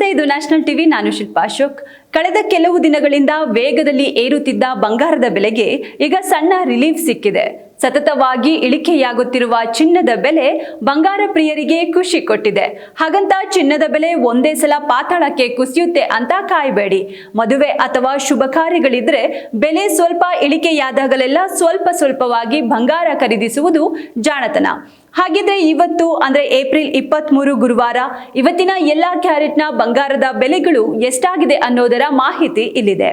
ನಮಸ್ತೆ, ಇದು national TV. ನಾನು ಶಿಲ್ಪಾ ಅಶೋಕ್. ಕಳೆದ ಕೆಲವು ದಿನಗಳಿಂದ ವೇಗದಲ್ಲಿ ಏರುತ್ತಿದ್ದ ಬಂಗಾರದ ಬೆಲೆಗೆ ಈಗ ಸಣ್ಣ ರಿಲೀಫ್ ಸಿಕ್ಕಿದೆ. ಸತತವಾಗಿ ಇಳಿಕೆಯಾಗುತ್ತಿರುವ ಚಿನ್ನದ ಬೆಲೆ ಬಂಗಾರ ಪ್ರಿಯರಿಗೆ ಖುಷಿ ಕೊಟ್ಟಿದೆ. ಹಾಗಂತ ಚಿನ್ನದ ಬೆಲೆ ಒಂದೇ ಸಲ ಪಾತಾಳಕ್ಕೆ ಕುಸಿಯುತ್ತೆ ಅಂತ ಕಾಯಬೇಡಿ. ಮದುವೆ ಅಥವಾ ಶುಭ ಕಾರ್ಯಗಳಿದ್ರೆ ಬೆಲೆ ಸ್ವಲ್ಪ ಇಳಿಕೆಯಾದಾಗಲೆಲ್ಲ ಸ್ವಲ್ಪವಾಗಿ ಬಂಗಾರ ಖರೀದಿಸುವುದು ಜಾಣತನ. ಹಾಗಿದ್ರೆ ಇವತ್ತು ಅಂದ್ರೆ ಏಪ್ರಿಲ್ 23 ಗುರುವಾರ, ಇವತ್ತಿನ ಎಲ್ಲಾ ಕ್ಯಾರೆಟ್ನ ಬಂಗಾರದ ಬೆಲೆಗಳು ಎಷ್ಟಾಗಿದೆ ಅನ್ನೋದರ ಮಾಹಿತಿ ಇಲ್ಲಿದೆ.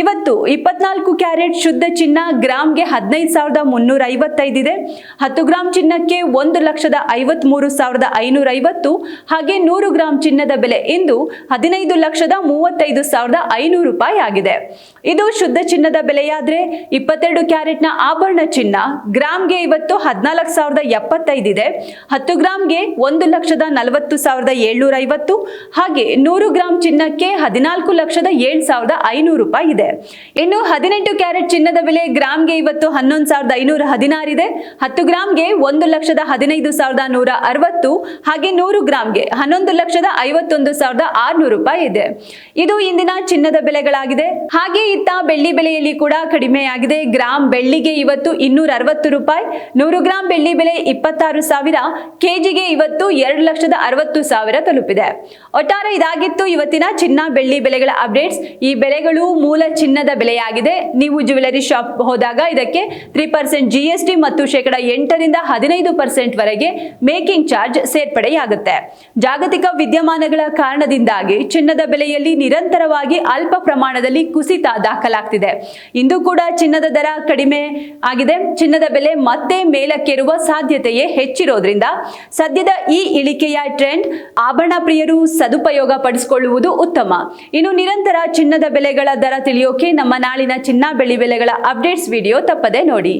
ಇವತ್ತು 24 ಕ್ಯಾರೆಟ್ ಶುದ್ಧ ಚಿನ್ನ ಗ್ರಾಮ್ಗೆ 15,355 ಇದೆ. 10 ಗ್ರಾಂ ಚಿನ್ನಕ್ಕೆ 1,53,550. ಹಾಗೆ 100 ಗ್ರಾಂ ಚಿನ್ನದ ಬೆಲೆ ಇಂದು 15,35,500 ರೂಪಾಯಿ ಆಗಿದೆ. ಇದು ಶುದ್ಧ ಚಿನ್ನದ ಬೆಲೆಯಾದ್ರೆ 22 ಕ್ಯಾರೆಟ್ನ ಆಭರಣ ಚಿನ್ನ ಗ್ರಾಮ್ಗೆ ಇವತ್ತು 14,075 ಇದೆ. 10 ಗ್ರಾಮ್ಗೆ 1,40,40,750. ಹಾಗೆ 100 ಗ್ರಾಂ ಚಿನ್ನಕ್ಕೆ 14,07,500 ರೂಪಾಯಿ ಇದೆ. ಇನ್ನು 18 ಕ್ಯಾರೆಟ್ ಚಿನ್ನದ ಬೆಲೆ ಗ್ರಾಮ್ಗೆ ಇವತ್ತು 11,516 ಇದೆ. 10 ಗ್ರಾಮ್ಗೆ 1,15,160. ಹಾಗೆ 100 ಗ್ರಾಮ್ಗೆ 11,51,600 ರೂಪಾಯಿ ಇದೆ. ಇದು ಇಂದಿನ ಚಿನ್ನದ ಬೆಲೆಗಳಾಗಿದೆ. ಹಾಗೆ ಇತ್ತ ಬೆಳ್ಳಿ ಬೆಲೆಯಲ್ಲಿ ಕೂಡ ಕಡಿಮೆಯಾಗಿದೆ. ಗ್ರಾಮ್ ಬೆಳ್ಳಿಗೆ ಇವತ್ತು 260 ರೂಪಾಯಿ. 100 ಗ್ರಾಂ ಬೆಳ್ಳಿ ಬೆಲೆ 26,000. ಕೆಜಿಗೆ ಇವತ್ತು 2,60,000 ತಲುಪಿದೆ. ಒಟ್ಟಾರೆ ಇದಾಗಿತ್ತು ಇವತ್ತಿನ ಚಿನ್ನ ಬೆಳ್ಳಿ ಬೆಲೆಗಳ ಅಪ್ಡೇಟ್ಸ್. ಈ ಬೆಲೆಗಳು ಮೂಲ ಚಿನ್ನದ ಬೆಲೆಯಾಗಿದೆ. ನೀವು ಜ್ಯುವೆಲರಿ ಶಾಪ್ ಹೋದಾಗ ಇದಕ್ಕೆ 3% GST ಮತ್ತು 8% 15% ವರೆಗೆ ಮೇಕಿಂಗ್ ಚಾರ್ಜ್ ಸೇರ್ಪಡೆಯಾಗುತ್ತೆ. ಜಾಗತಿಕ ವಿದ್ಯಮಾನಗಳ ಕಾರಣದಿಂದಾಗಿ ಚಿನ್ನದ ಬೆಲೆಯಲ್ಲಿ ನಿರಂತರವಾಗಿ ಅಲ್ಪ ಪ್ರಮಾಣದಲ್ಲಿ ಕುಸಿತ ದಾಖಲಾಗ್ತಿದೆ. ಇಂದು ಕೂಡ ಚಿನ್ನದ ದರ ಕಡಿಮೆ ಆಗಿದೆ. ಚಿನ್ನದ ಬೆಲೆ ಮತ್ತೆ ಮೇಲಕ್ಕೇರುವ ಸಾಧ್ಯತೆಯೇ ಹೆಚ್ಚಿರೋದ್ರಿಂದ ಸದ್ಯದ ಈ ಇಳಿಕೆಯ ಟ್ರೆಂಡ್ ಆಭರಣ ಪ್ರಿಯರು ಸದುಪಯೋಗ ಪಡಿಸಿಕೊಳ್ಳುವುದು ಉತ್ತಮ. ಇನ್ನು ನಿರಂತರ ಚಿನ್ನದ ಬೆಲೆಗಳ ದರ ತಿಳಿಯೋಕೆ ನಮ್ಮ ನಾಳಿನ ಚಿನ್ನ ಬೆಳ್ಳಿ ಬೆಲೆಗಳ ಅಪ್ಡೇಟ್ಸ್ ವಿಡಿಯೋ ತಪ್ಪದೆ ನೋಡಿ.